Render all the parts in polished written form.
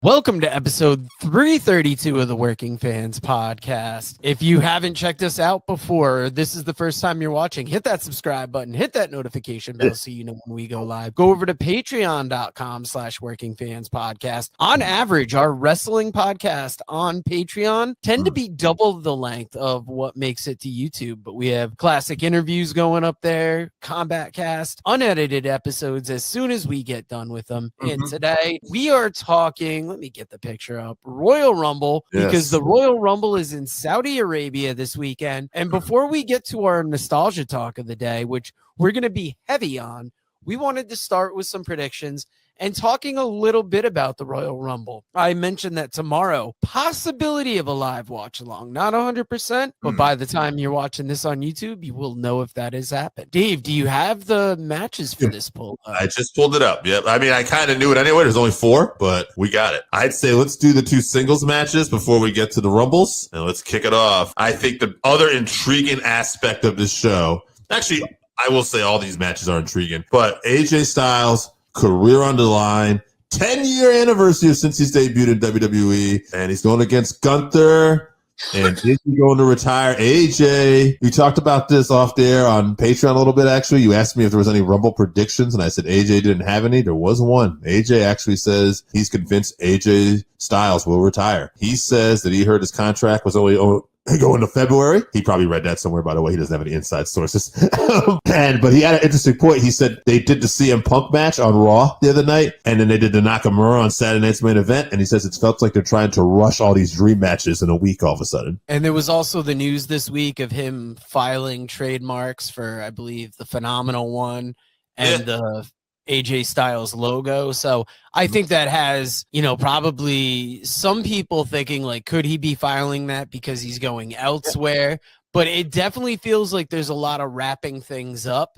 Welcome to episode 332 of the Working Fans Podcast. If you haven't checked us out before, this is the first time you're watching, hit that subscribe button, hit that notification bell so you know when we go live. Go over to patreon.com/Working Fans Podcast. On average, our wrestling podcast on Patreon tend to be double the length of what makes it to YouTube, but we have classic interviews going up there, Combat Cast, unedited episodes as soon as we get done with them. And today we are talking, let me get the picture up, Royal Rumble, because the Royal Rumble is in Saudi Arabia this weekend. And before we get to our nostalgia talk of the day, which we're going to be heavy on, we wanted to start with some predictions and talking a little bit about the Royal Rumble. I mentioned that tomorrow, possibility of a live watch along, not 100%, but by the time you're watching this on YouTube, you will know if that has happened. Dave, do you have the matches for this pull up? I just pulled it up. Yep. I mean, I kind of knew it anyway. There's only 4, but we got it. I'd say let's do the 2 singles matches before we get to the Rumbles, and let's kick it off. I think the other intriguing aspect of this show, actually, I will say all these matches are intriguing, but AJ Styles, career on the line, 10-year anniversary since he's debuted in WWE, and he's going against Gunther, and is he going to retire? AJ, we talked about this off there on Patreon a little bit, actually. You asked me if there was any Rumble predictions, and I said AJ didn't have any. There was one. AJ actually says he's convinced AJ Styles will retire. He says that he heard his contract was only go into February. He probably read that somewhere, by the way. He doesn't have any inside sources. But he had an interesting point. He said they did the CM Punk match on Raw the other night, and then they did the Nakamura on Saturday night's main event, and he says it felt like they're trying to rush all these dream matches in a week all of a sudden. And there was also the news this week of him filing trademarks for, I believe, the Phenomenal One and the AJ Styles logo. So I think that has, probably some people thinking like, could he be filing that because he's going elsewhere? But it definitely feels like there's a lot of wrapping things up.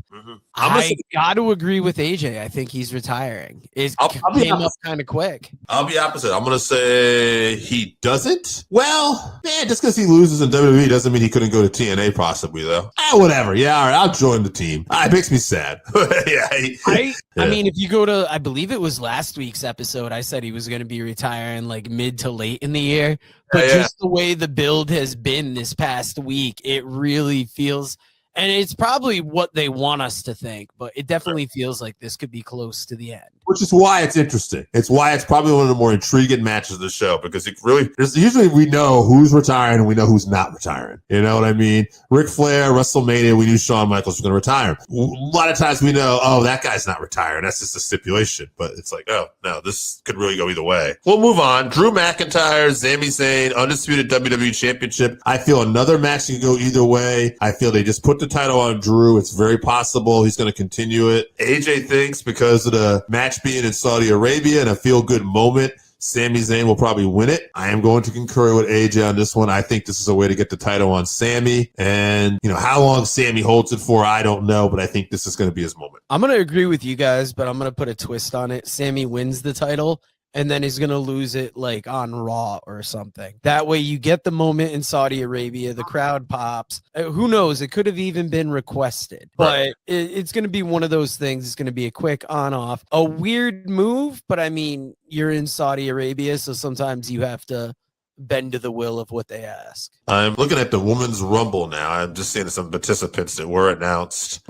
I got to agree with AJ. I think he's retiring. It came up kind of quick. I'll be opposite. I'm going to say he doesn't. Well, man, just because he loses in WWE doesn't mean he couldn't go to TNA possibly, though. Whatever. Yeah, all right, I'll join the team. It makes me sad. I mean, if you go to, I believe it was last week's episode, I said he was going to be retiring like mid to late in the year. But just the way the build has been this past week, it really feels, and it's probably what they want us to think, but it definitely feels like this could be close to the end. Which is why it's interesting. It's why it's probably one of the more intriguing matches of the show, because usually we know who's retiring and we know who's not retiring. You know what I mean? Ric Flair, WrestleMania, we knew Shawn Michaels was going to retire. A lot of times we know, that guy's not retiring. That's just a stipulation. But it's like, oh, no, this could really go either way. We'll move on. Drew McIntyre, Sami Zayn, undisputed WWE Championship. I feel another match can go either way. I feel they just put the title on Drew. It's very possible he's going to continue it. AJ thinks because of the match being in Saudi Arabia and a feel-good moment, Sami Zayn will probably win it. I am going to concur with AJ on this one. I think this is a way to get the title on Sami. And, how long Sami holds it for, I don't know, but I think this is going to be his moment. I'm going to agree with you guys, but I'm going to put a twist on it. Sami wins the title, and then he's going to lose it like on Raw or something. That way you get the moment in Saudi Arabia, the crowd pops. Who knows? It could have even been requested. But it's going to be one of those things. It's going to be a quick on-off. A weird move, but I mean, you're in Saudi Arabia, so sometimes you have to bend to the will of what they ask. I'm looking at the Women's Rumble now. I'm just seeing some participants that were announced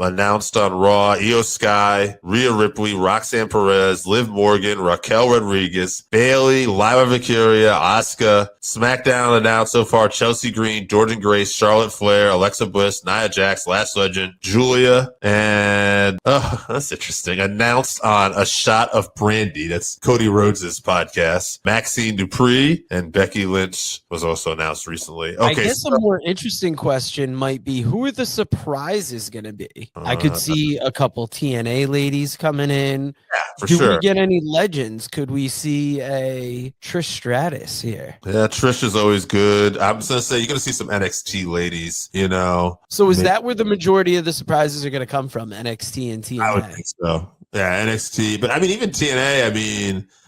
on Raw: Io Sky, Rhea Ripley, Roxanne Perez, Liv Morgan, Raquel Rodriguez, Bayley, Lyra Valkyria, Asuka. SmackDown announced so far: Chelsea Green, Jordynne Grace, Charlotte Flair, Alexa Bliss, Nia Jax, Lash Legend, Julia, and that's interesting. Announced on A Shot of Brandy. That's Cody Rhodes' podcast. Maxine Dupree and Becky Lynch was also announced recently. I guess a more interesting question might be, who are the surprises going to be? I could see a couple TNA ladies coming in. Yeah, for sure. Do we get any legends? Could we see a Trish Stratus here? Yeah, Trish is always good. I'm just going to say you're going to see some NXT ladies, So is that where the majority of the surprises are going to come from, NXT and TNA? I would think so. Yeah, NXT. But I mean, even TNA,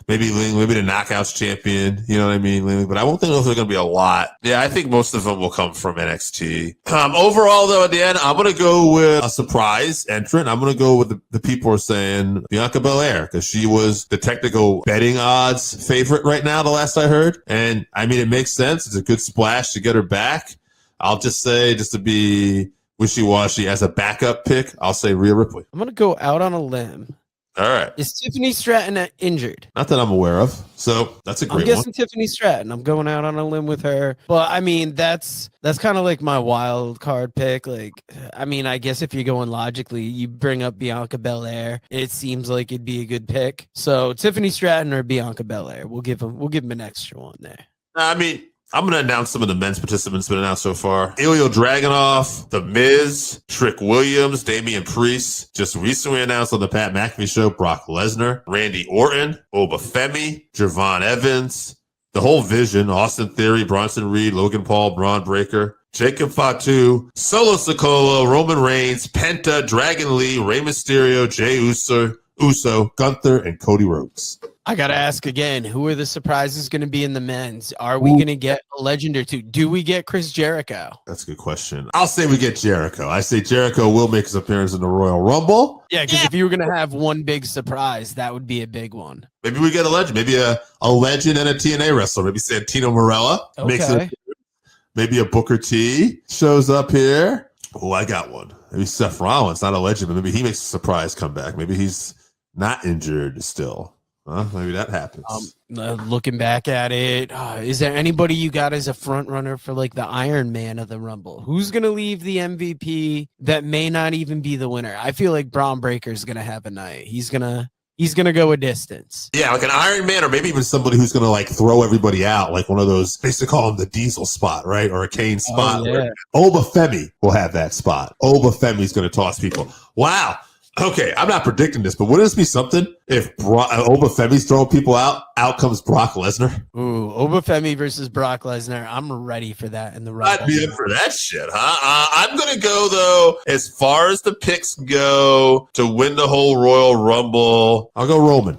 maybe the Knockouts champion. You know what I mean? But I won't think those are going to be a lot. Yeah, I think most of them will come from NXT. Overall, though, at the end, I'm going to go with a surprise entrant. I'm going to go with the people are saying Bianca Belair because she was the technical betting odds favorite right now, the last I heard. And I mean, it makes sense. It's a good splash to get her back. I'll just say, just to be wishy-washy, as a backup pick, I'll say Rhea Ripley. I'm going to go out on a limb. All right. Is Tiffany Stratton injured? Not that I'm aware of. So that's a great I'm guessing one. Tiffany Stratton. I'm going out on a limb with her. But I mean, that's kind of like my wild card pick. Like, I mean, I guess if you're going logically, you bring up Bianca Belair. It seems like it'd be a good pick. So Tiffany Stratton or Bianca Belair. We'll give him an extra one there. I mean, I'm going to announce some of the men's participants been announced so far. Ilya Dragunov, The Miz, Trick Williams, Damian Priest. Just recently announced on the Pat McAfee show, Brock Lesnar, Randy Orton, Obafemi, Javon Evans, The Whole Vision, Austin Theory, Bronson Reed, Logan Paul, Braun Breaker, Jacob Fatu, Solo Sikoa, Roman Reigns, Penta, Dragon Lee, Rey Mysterio, Jey Uso, Gunther, and Cody Rhodes. I got to ask again, who are the surprises going to be in the men's? Are we going to get a legend or two? Do we get Chris Jericho? That's a good question. I'll say we get Jericho. I say Jericho will make his appearance in the Royal Rumble. Yeah, because if you were going to have one big surprise, that would be a big one. Maybe we get a legend. Maybe a legend and a TNA wrestler. Maybe Santino Marella makes it. Maybe a Booker T shows up here. Oh, I got one. Maybe Seth Rollins, not a legend, but maybe he makes a surprise comeback. Maybe he's not injured still. Maybe that happens. Looking back at it, is there anybody you got as a front runner for like the Iron Man of the Rumble? Who's going to leave the MVP that may not even be the winner? I feel like Braun Breaker is going to have a night. He's going to go a distance. Yeah, like an Iron Man, or maybe even somebody who's going to like throw everybody out, like one of those, they used to call him the Diesel spot, right? Or a Kane spot. Oh, yeah. Obafemi will have that spot. Obafemi's going to toss people. Wow. Okay, I'm not predicting this, but wouldn't this be something if Obafemi's throwing people out comes Brock Lesnar? Ooh, Obafemi versus Brock Lesnar. I'm ready for that in the Rumble. I'd be in for that shit, huh? I'm going to go, though, as far as the picks go to win the whole Royal Rumble, I'll go Roman.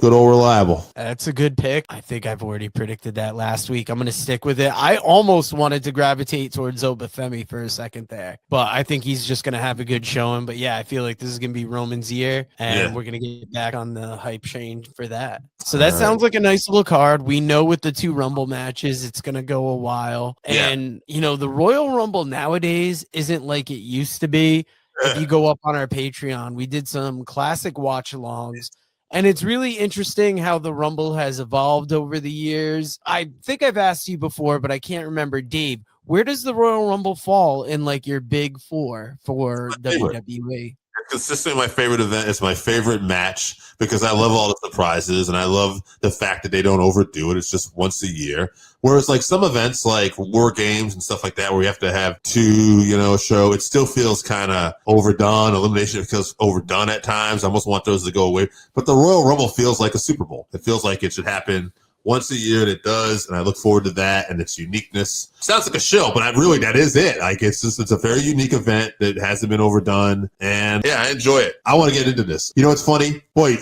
Good old reliable. That's a good pick. I think I've already predicted that last week. I'm going to stick with it. I almost wanted to gravitate towards Obafemi for a second there, but I think he's just going to have a good showing. But yeah, I feel like this is going to be Roman's year, and we're going to get back on the hype train for that. So that sounds like a nice little card. We know with the 2 Rumble matches, it's going to go a while. And, you know, the Royal Rumble nowadays isn't like it used to be. If you go up on our Patreon, we did some classic watch-alongs. And it's really interesting how the Rumble has evolved over the years. I think I've asked you before, but I can't remember. Dave, where does the Royal Rumble fall in like your big 4 for WWE? Consistently my favorite event. It's my favorite match because I love all the surprises and I love the fact that they don't overdo it. It's just once a year. Whereas like some events like War Games and stuff like that, where you have to have 2, show, it still feels kind of overdone. Elimination feels overdone at times. I almost want those to go away. But the Royal Rumble feels like a Super Bowl. It feels like it should happen once a year, and it does, and I look forward to that and its uniqueness. Sounds like a shill, but that is it. Like it's a very unique event that hasn't been overdone, and yeah, I enjoy it. I want to get into this. You know, it's funny, boy.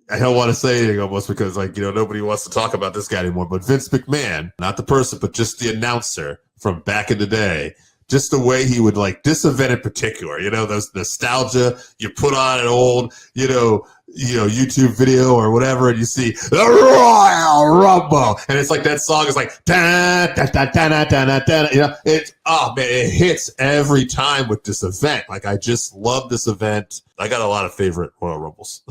I don't want to say anything almost because nobody wants to talk about this guy anymore. But Vince McMahon, not the person, but just the announcer from back in the day. Just the way he would like this event in particular, those nostalgia. You put on an old, YouTube video or whatever, and you see the Royal Rumble, and it's like that song is like da da da da da da da. It hits every time with this event. Like I just love this event. I got a lot of favorite Royal Rumbles.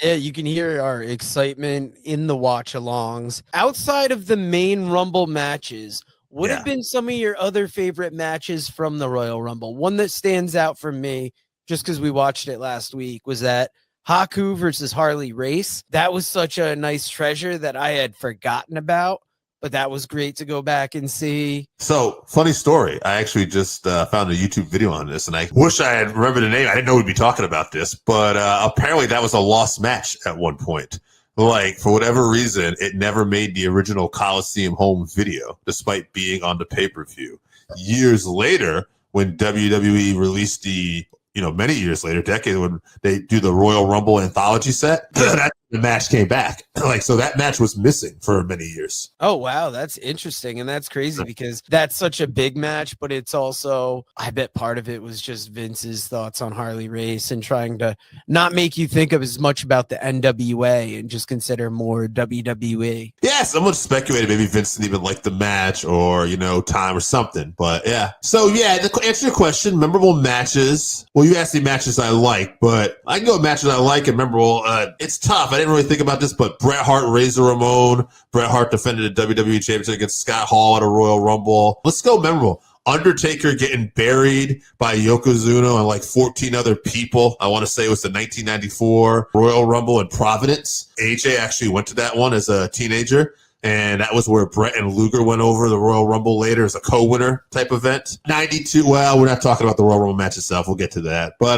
Yeah, you can hear our excitement in the watch-alongs. Outside of the main Rumble matches, what have been some of your other favorite matches from the Royal Rumble? One that stands out for me, just because we watched it last week, was that Haku versus Harley Race. That was such a nice treasure that I had forgotten about, but that was great to go back and see. So, funny story. I actually just found a YouTube video on this, and I wish I had remembered the name. I didn't know we'd be talking about this, but apparently that was a lost match at one point. Like, for whatever reason, it never made the original Coliseum home video, despite being on the pay-per-view. Years later, when WWE released many years later, decades, when they do the Royal Rumble anthology set, that's the match came back. Like, so that match was missing for many years. Oh, wow. That's interesting. And that's crazy because that's such a big match, but it's also, I bet part of it was just Vince's thoughts on Harley Race and trying to not make you think of as much about the NWA and just consider more WWE. Yeah, someone speculated maybe Vince didn't even like the match or, time or something. But yeah. So yeah, to answer your question, memorable matches. Well, you asked me matches I like, but I can go with matches I like and memorable. It's tough. I didn't really think about this, but Bret Hart, Razor Ramon. Bret Hart defended the WWE Championship against Scott Hall at a Royal Rumble. Let's go memorable. Undertaker getting buried by Yokozuna and like 14 other people. I want to say it was the 1994 Royal Rumble in Providence. AJ actually went to that one as a teenager. And that was where Bret and Luger went over the Royal Rumble later as a co-winner type event. 92, well, we're not talking about the Royal Rumble match itself. We'll get to that. But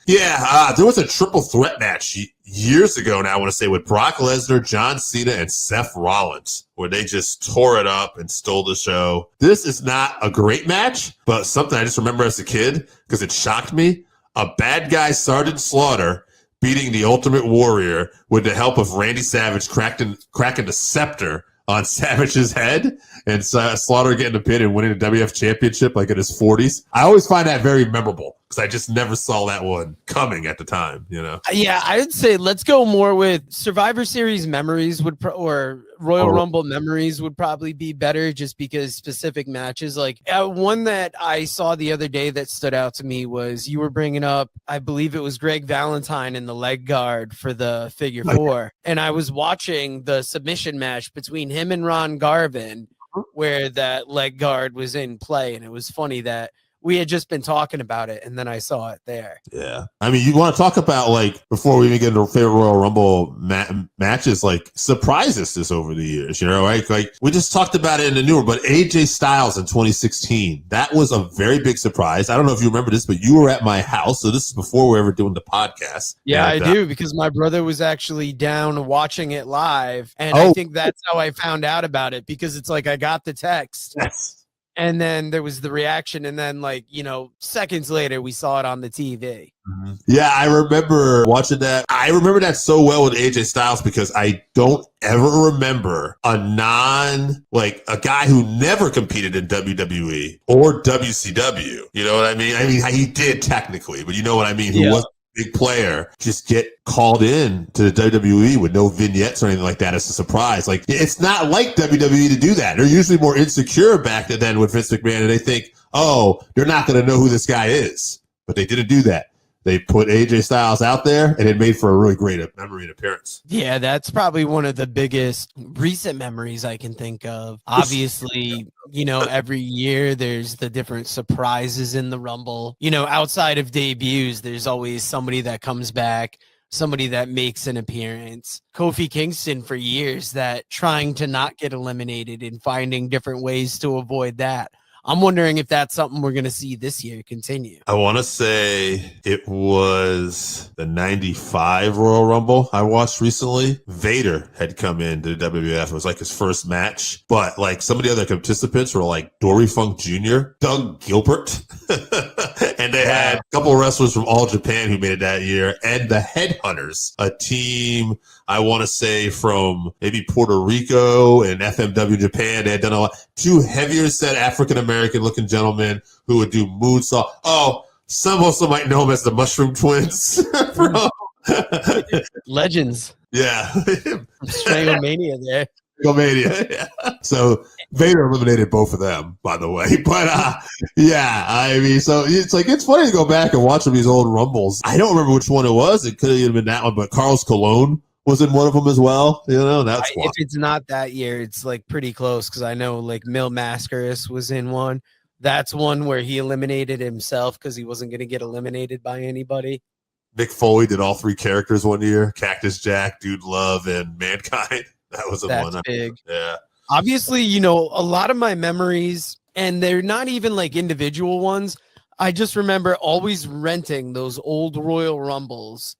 there was a triple threat match years ago now, I want to say, with Brock Lesnar, John Cena, and Seth Rollins, where they just tore it up and stole the show. This is not a great match, but something I just remember as a kid because it shocked me. A bad guy, Sergeant Slaughter, beating the Ultimate Warrior with the help of Randy Savage cracking the scepter on Savage's head and Slaughter getting a pin and winning the WF Championship like in his 40s. I always find that very memorable because I just never saw that one coming at the time, Yeah, I would say let's go more with Survivor Series memories or Royal Rumble memories would probably be better just because specific matches. Like one that I saw the other day that stood out to me was you were bringing up, I believe it was Greg Valentine in the leg guard for the figure four. And I was watching the submission match between him and Ron Garvin where that leg guard was in play. And it was funny that we had just been talking about it, and then I saw it there. Yeah. I mean, you want to talk about, like, before we even get into favorite Royal Rumble matches, like, surprises this over the years, right? Like, we just talked about it in the newer, but AJ Styles in 2016, that was a very big surprise. I don't know if you remember this, but you were at my house, so this is before we were ever doing the podcast. Yeah, and, I do, because my brother was actually down watching it live, and I think that's how I found out about it, because it's like I got the text. Yes. And then there was the reaction. And then seconds later, we saw it on the TV. Mm-hmm. Yeah, I remember watching that. I remember that so well with AJ Styles because I don't ever remember a guy who never competed in WWE or WCW. You know what I mean? I mean, he did technically, but you know what I mean? Who wasn't a big player, just get called in to the WWE with no vignettes or anything like that as a surprise. Like, it's not like WWE to do that. They're usually more insecure back then with Vince McMahon, and they think, oh, they're not going to know who this guy is. But they didn't do that. They put AJ Styles out there, and it made for a really great memory and appearance. Yeah, that's probably one of the biggest recent memories I can think of. Obviously, every year there's the different surprises in the Rumble. Outside of debuts, there's always somebody that comes back, somebody that makes an appearance. Kofi Kingston for years that trying to not get eliminated and finding different ways to avoid that. I'm wondering if that's something we're going to see this year continue. I want to say it was the 95 Royal Rumble I watched recently. Vader had come into the WWF. It was like his first match. But like some of the other participants were like Dory Funk Jr., Doug Gilbert. And they had a couple of wrestlers from All Japan who made it that year. And the Headhunters, a team, I want to say, from maybe Puerto Rico and FMW Japan. They had done a lot. Two heavier set African-American looking gentlemen who would do moonsault. Oh, some also might know them as the Mushroom Twins. Legends. Yeah. Stranglemania there. Stranglemania, yeah. So Vader eliminated both of them, by the way. But yeah, I mean, so it's funny to go back and watch some of these old Rumbles. I don't remember which one it was. It could have been that one, but Carlos Colon was in one of them as well. That's if it's not that year, it's like pretty close because I know like Mil Mascaras was in one. That's one where he eliminated himself because he wasn't going to get eliminated by anybody. Mick Foley did all three characters one year: Cactus Jack, Dude Love, and Mankind. That was That's big. Yeah. Obviously, a lot of my memories, and they're not even like individual ones. I just remember always renting those old Royal Rumbles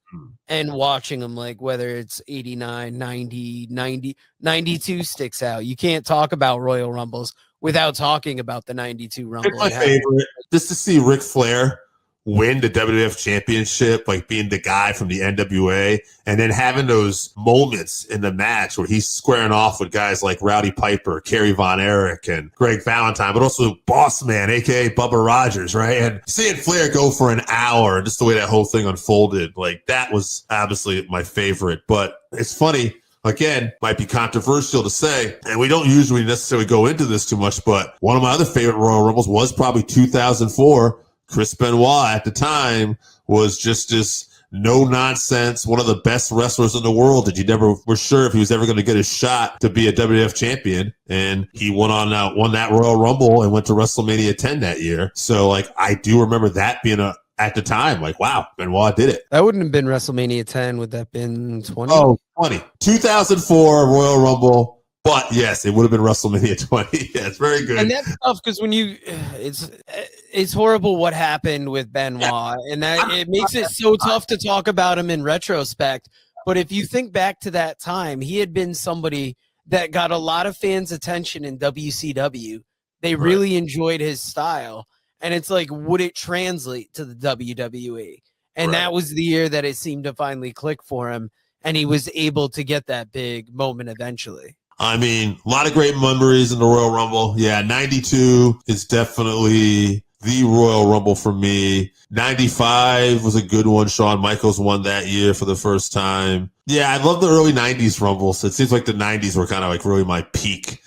and watching them, like whether it's 89, 90, 92 sticks out. You can't talk about Royal Rumbles without talking about the 92 Rumble. It's my favorite. Just to see Ric Flair win the WWF championship, like being the guy from the NWA, and then having those moments in the match where he's squaring off with guys like Rowdy Piper, Kerry Von Erich, and Greg Valentine, but also Boss Man, aka Bubba Rogers, right? And seeing Flair go for an hour, just the way that whole thing unfolded, like that was obviously my favorite. But it's funny, again, might be controversial to say, and we don't usually necessarily go into this too much, but one of my other favorite Royal Rumbles was probably 2004. Chris Benoit at the time was just this no nonsense, one of the best wrestlers in the world that you never were sure if he was ever going to get a shot to be a WWF champion. And he won that Royal Rumble and went to WrestleMania 10 that year. So like, I do remember that being at the time, like, wow, Benoit did it. That wouldn't have been WrestleMania 10. Would that have been 20? Oh, 20. 2004 Royal Rumble. But yes, it would have been WrestleMania 20. Yeah, it's very good. And that's tough because when it's horrible what happened with Benoit, and that it makes it so tough to talk about him in retrospect. But if you think back to that time, he had been somebody that got a lot of fans' attention in WCW. They really enjoyed his style. And it's like, would it translate to the WWE? And that was the year that it seemed to finally click for him. And he was able to get that big moment eventually. I mean, a lot of great memories in the Royal Rumble. Yeah, 92 is definitely the Royal Rumble for me. 95 was a good one. Shawn Michaels won that year for the first time. Yeah, I love the early 90s Rumbles. It seems like the 90s were kind of like really my peak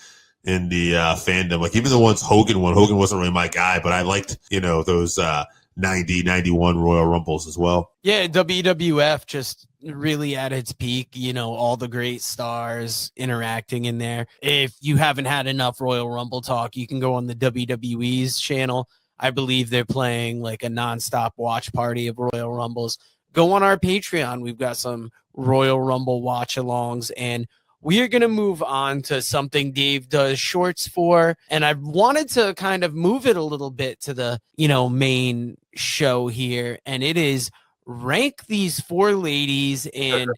in the fandom. Like even the ones Hogan won. Hogan wasn't really my guy, but I liked, those 90, 91 Royal Rumbles as well. Yeah, WWF just really at its peak, all the great stars interacting in there. If you haven't had enough Royal Rumble talk, you can go on the WWE's channel. I believe they're playing like a nonstop watch party of Royal Rumbles. Go on our Patreon. We've got some Royal Rumble watch-alongs, and we are going to move on to something Dave does shorts for, and I wanted to kind of move it a little bit to the, main show here, and it is rank these four ladies. And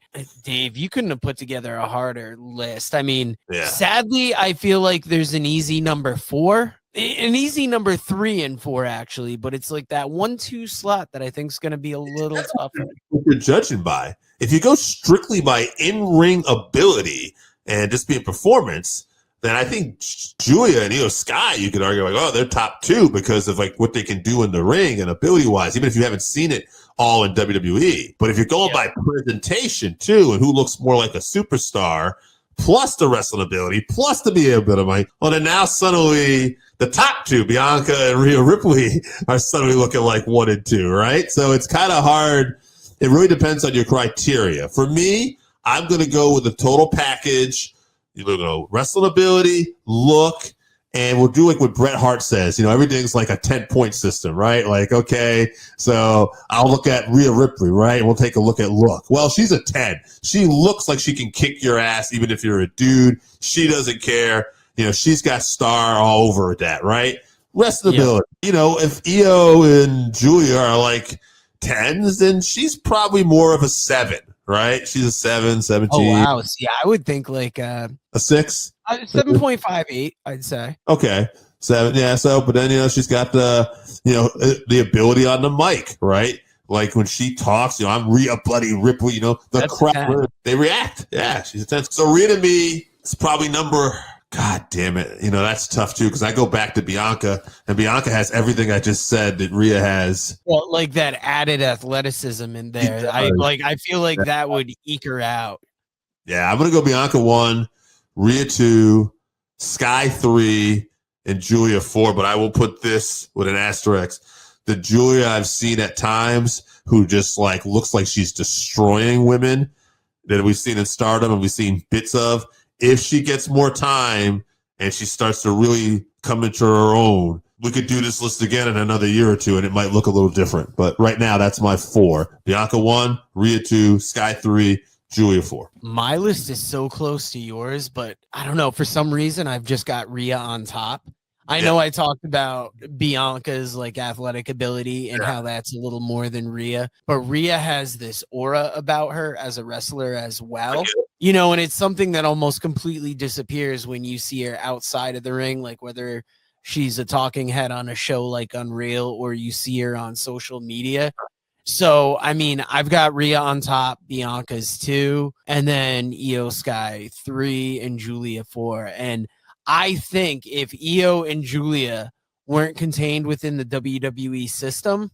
Dave, you couldn't have put together a harder list. I mean, sadly, I feel like there's an easy number 4, an easy number 3 and 4, actually, but it's like that 1-2 slot that I think is going to be a little tougher. What you're judging by. If you go strictly by in-ring ability and just being performance, then I think Julia and Io Sky, you could argue like, oh, they're top 2 because of like what they can do in the ring and ability-wise, even if you haven't seen it all in WWE. But if you're going by presentation too, and who looks more like a superstar, plus the wrestling ability, plus the being able to well, then now suddenly the top 2, Bianca and Rhea Ripley, are suddenly looking like 1 and 2, right? So it's kind of hard. It really depends on your criteria. For me, I'm going to go with the total package. You're going to wrestling ability, look, and we'll do like what Bret Hart says. Everything's like a 10-point system, right? Like, okay, so I'll look at Rhea Ripley, right? And we'll take a look at look. Well, she's a 10. She looks like she can kick your ass even if you're a dude. She doesn't care. She's got star all over that, right? Wrestling ability. If Io and Julia are like 10s, then she's probably more of a 7, right? She's a 7, 17. Oh, wow. See, I would think like a 6? 7.58, I'd say. Okay. 7, yeah. So, but then, she's got the ability on the mic, right? Like when she talks, I'm Rhea Bloody Ripley, the crowd, they react. Yeah, she's a 10. So Rhea to me is probably God damn it. That's tough too, because I go back to Bianca, and Bianca has everything I just said that Rhea has. Well, like that added athleticism in there. I feel like that would eke her out. Yeah, I'm going to go Bianca 1, Rhea 2, Sky 3, and Julia 4, but I will put this with an asterisk. The Julia I've seen at times who just like looks like she's destroying women that we've seen in Stardom and we've seen bits of. If she gets more time and she starts to really come into her own, we could do this list again in another year or two and it might look a little different. But right now, that's my 4. Bianca 1, Rhea 2, Sky 3, Julia 4. My list is so close to yours, but I don't know. For some reason, I've just got Rhea on top. I know I talked about Bianca's like athletic ability and how that's a little more than Rhea, but Rhea has this aura about her as a wrestler as well, and it's something that almost completely disappears when you see her outside of the ring, like whether she's a talking head on a show like Unreal, or you see her on social media. So, I mean, I've got Rhea on top, Bianca's 2, and then Io Sky 3, and Julia 4. And I think if Io and Julia weren't contained within the WWE system,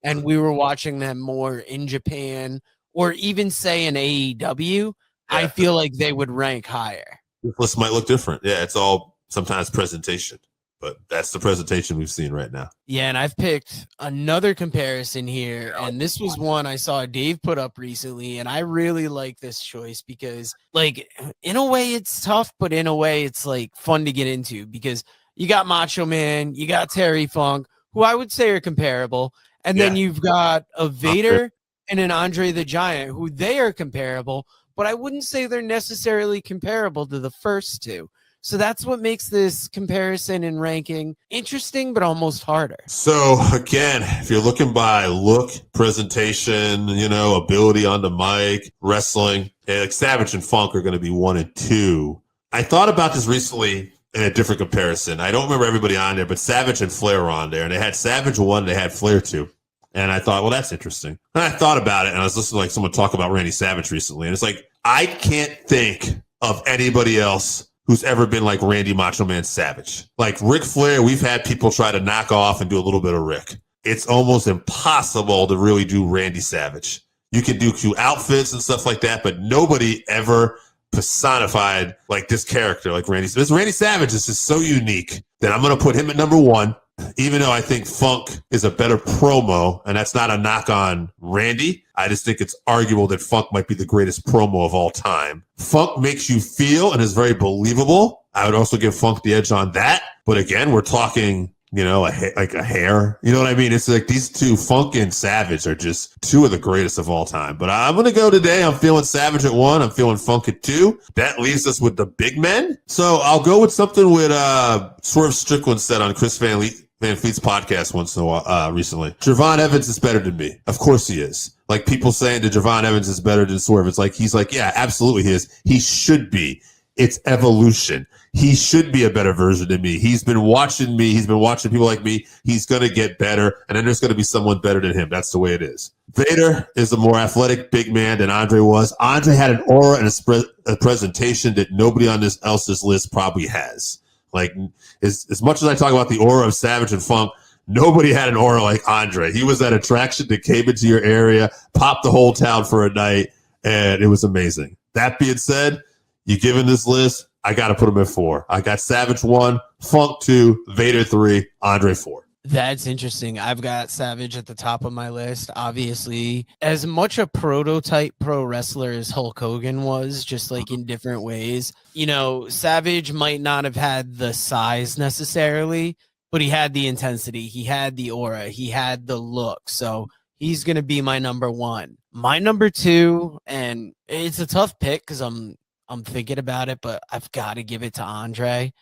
and we were watching them more in Japan or even say in AEW, I feel like they would rank higher. This list might look different. Yeah, it's all sometimes presentation, but that's the presentation we've seen right now. Yeah, and I've picked another comparison here, and this was one I saw Dave put up recently, and I really like this choice because, like, in a way it's tough, but in a way it's, like, fun to get into because you got Macho Man, you got Terry Funk, who I would say are comparable, and then you've got a Vader and an Andre the Giant, who they are comparable, but I wouldn't say they're necessarily comparable to the first two. So that's what makes this comparison and ranking interesting, but almost harder. So again, if you're looking by look, presentation, ability on the mic, wrestling, like Savage and Funk are going to be 1 and 2. I thought about this recently in a different comparison. I don't remember everybody on there, but Savage and Flair were on there, and they had Savage 1, they had Flair 2. And I thought, well, that's interesting. And I thought about it, and I was listening to like someone talk about Randy Savage recently, and it's like, I can't think of anybody else who's ever been like Randy Macho Man Savage. Like Ric Flair, we've had people try to knock off and do a little bit of Rick. It's almost impossible to really do Randy Savage. You can do cute outfits and stuff like that, but nobody ever personified like this character, like Randy. This Randy Savage is just so unique that I'm going to put him at number 1. Even though I think Funk is a better promo, and that's not a knock on Randy, I just think it's arguable that Funk might be the greatest promo of all time. Funk makes you feel and is very believable. I would also give Funk the edge on that. But again, we're talking, like a hair. You know what I mean? It's like these two, Funk and Savage, are just 2 of the greatest of all time. But I'm going to go today. I'm feeling Savage at 1. I'm feeling Funk at 2. That leaves us with the big men. So I'll go with something with Swerve Strickland said on Chris Van Fleet's podcast once in a while, recently. Javon Evans is better than me. Of course he is. Like people saying that Javon Evans is better than Swerve. It's like, he's like, yeah, absolutely he is. He should be. It's evolution. He should be a better version than me. He's been watching me. He's been watching people like me. He's going to get better. And then there's going to be someone better than him. That's the way it is. Vader is a more athletic big man than Andre was. Andre had an aura and a presentation that nobody on this else's list probably has. Like, as much as I talk about the aura of Savage and Funk, nobody had an aura like Andre. He was that attraction that came into your area, popped the whole town for a night, and it was amazing. That being said, you given this list, I got to put him at 4. I got Savage 1, Funk 2, Vader 3, Andre 4. That's interesting. I've got Savage at the top of my list. Obviously, as much a prototype pro wrestler as Hulk Hogan was, just like in different ways. Savage might not have had the size necessarily, but he had the intensity. He had the aura. He had the look. So he's going to be my number 1. My number 2, and it's a tough pick because I'm thinking about it, but I've got to give it to Andre.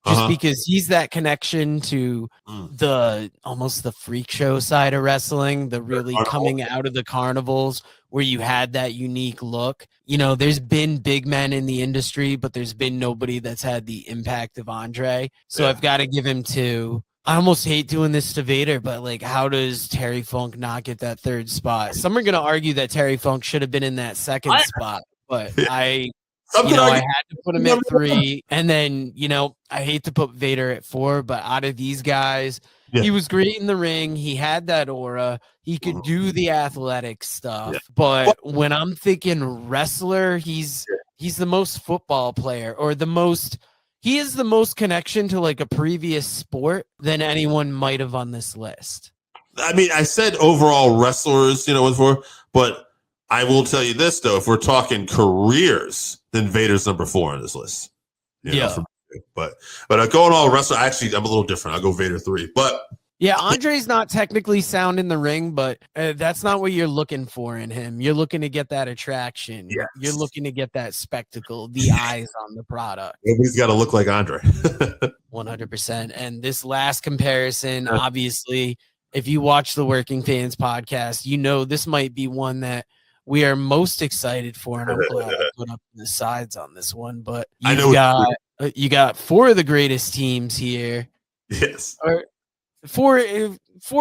Just because he's that connection to the almost the freak show side of wrestling, the really coming out of the carnivals where you had that unique look. There's been big men in the industry, but there's been nobody that's had the impact of Andre. So I've got to give him 2. I almost hate doing this to Vader, but like, how does Terry Funk not get that 3rd spot? Some are going to argue that Terry Funk should have been in that 2nd spot, but I had to put him at 3. And then, I hate to put Vader at 4, but out of these guys, he was great in the ring. He had that aura. He could do the athletic stuff. Yeah. But when I'm thinking wrestler, he's the most football player, or he is the most connection to like a previous sport than anyone might have on this list. I mean, I said overall wrestlers, but I will tell you this, though. If we're talking careers, then Vader's number 4 on this list. But going all wrestler, actually, I'm a little different. I'll go Vader 3. But yeah, Andre's not technically sound in the ring, but that's not what you're looking for in him. You're looking to get that attraction. Yes. You're looking to get that spectacle, the eyes on the product. Nobody's got to look like Andre. 100%. And this last comparison, obviously, if you watch the Working Fans podcast, this might be one that we are most excited for, and I'm glad I put up the sides on this one. But you got 4 of the greatest teams here, Yes. Or four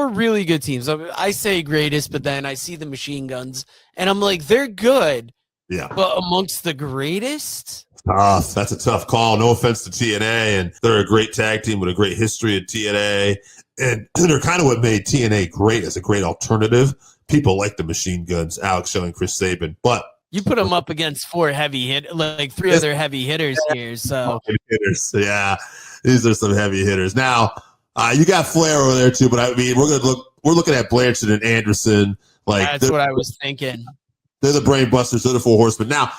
really good teams. I say greatest, but then I see the Machine Guns, and I'm like, they're good. Yeah. But amongst the greatest? Tough. That's a tough call. No offense to TNA, and they're a great tag team with a great history at TNA. And they're kind of what made TNA great as a great alternative. People like the Machine Guns, Alex Shelley and Chris Sabin. But you put them up against three other heavy hitters here. So hitters. Yeah, these are some heavy hitters. Now, you got Flair over there too, but I mean, we're looking at Blanchard and Anderson. Like that's what I was thinking. They're the Brain Busters. They're the Four Horsemen. Now,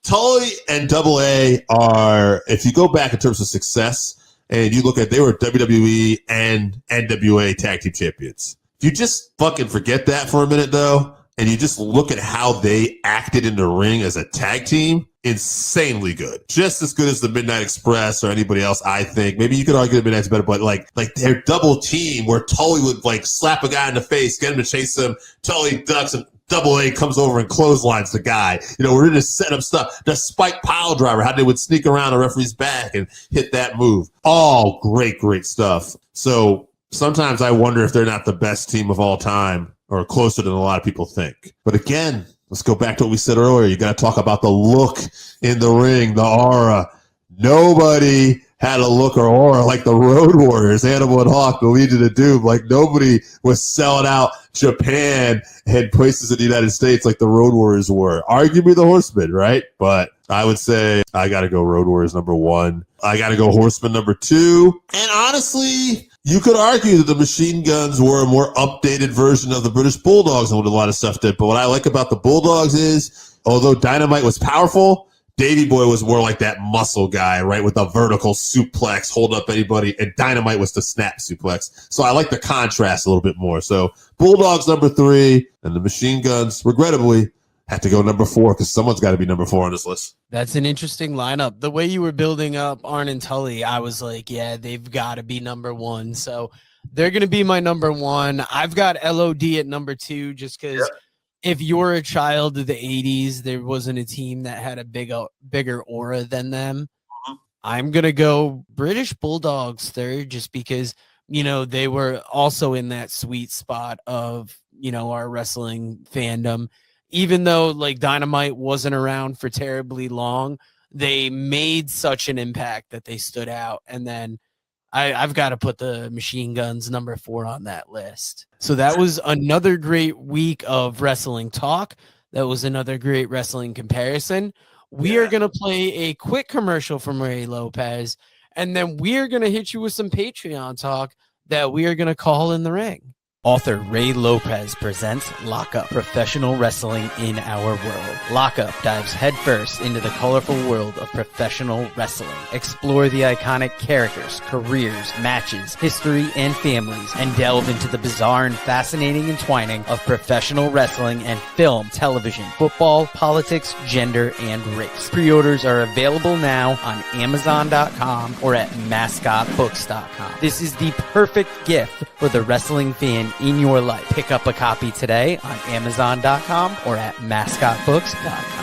Tully and Double A are, if you go back in terms of success, and you look at, they were WWE and NWA tag team champions. If you just fucking forget that for a minute, though, and you just look at how they acted in the ring as a tag team, insanely good. Just as good as the Midnight Express or anybody else, I think. Maybe you could argue the Midnight's better, but like their double team where Tully would like slap a guy in the face, get him to chase him, Tully ducks, and Double A comes over and clotheslines the guy. You know, we're just set up stuff. The spike pile driver, how they would sneak around the referee's back and hit that move. All great, great stuff. So sometimes I wonder if they're not the best team of all time or closer than a lot of people think. But again, let's go back to what we said earlier. You got to talk about the look in the ring, the aura. Nobody had a look or aura like the Road Warriors, Animal and Hawk, the Legion of Doom. Like nobody was selling out Japan and places in the United States like the Road Warriors were. Arguably the Horsemen, right? But I would say I got to go Road Warriors number 1. I got to go Horsemen number 2. And honestly, you could argue that the Machine Guns were a more updated version of the British Bulldogs and what a lot of stuff did. But what I like about the Bulldogs is, although Dynamite was powerful, Davey Boy was more like that muscle guy, right, with a vertical suplex, hold up anybody, and Dynamite was the snap suplex. So I like the contrast a little bit more. So Bulldogs number 3, and the Machine Guns, regrettably, have to go number 4 because someone's got to be number 4 on this list. That's an interesting lineup. The way you were building up Arn and Tully, I was like, yeah, they've got to be number 1. So they're going to be my number 1. I've got LOD at number 2 just because if you're a child of the 80s, there wasn't a team that had a bigger aura than them. I'm going to go British Bulldogs third just because, you know, they were also in that sweet spot of, you know, our wrestling fandom. Even though like Dynamite wasn't around for terribly long, they made such an impact that they stood out. And then I've got to put the Machine Guns number 4 on that list. So that was another great week of wrestling talk. That was another great wrestling comparison. We are going to play a quick commercial from Ray Lopez, and then we are going to hit you with some Patreon talk that we are going to call in the ring. Author Ray Lopez presents Lockup, professional wrestling in our world. Lockup dives headfirst into the colorful world of professional wrestling. Explore the iconic characters, careers, matches, history, and families, and delve into the bizarre and fascinating entwining of professional wrestling and film, television, football, politics, gender, and race. Pre-orders are available now on Amazon.com or at MascotBooks.com. This is the perfect gift for the wrestling fan in your life. Pick up a copy today on Amazon.com or at MascotBooks.com.